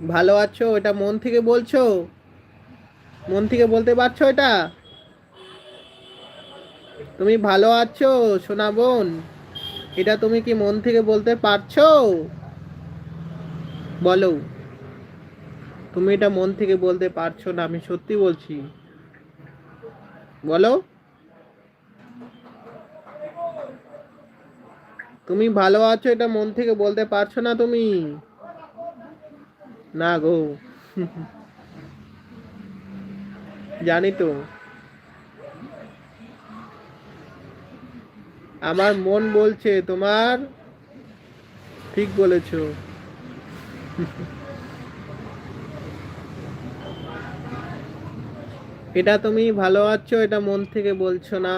ভালো আছো এটা মন থেকে বলছো? মন থেকে বলতে পারছো এটা? তুমি ভালো আছো সোনা বোন? এটা তুমি কি মন থেকে বলতে পারছো? বলো। তুমি এটা মন থেকে বলতে পারছো না, আমি সত্যি বলছি। বলো। তুমি ভালো আছো এটা মন থেকে বলতে পারছো না তুমি? না গো। জানি তো। আমার মন বলছে তোমার ঠিক বলেছো। এটা তুমি ভালো আছো এটা মন থেকে বলছো না।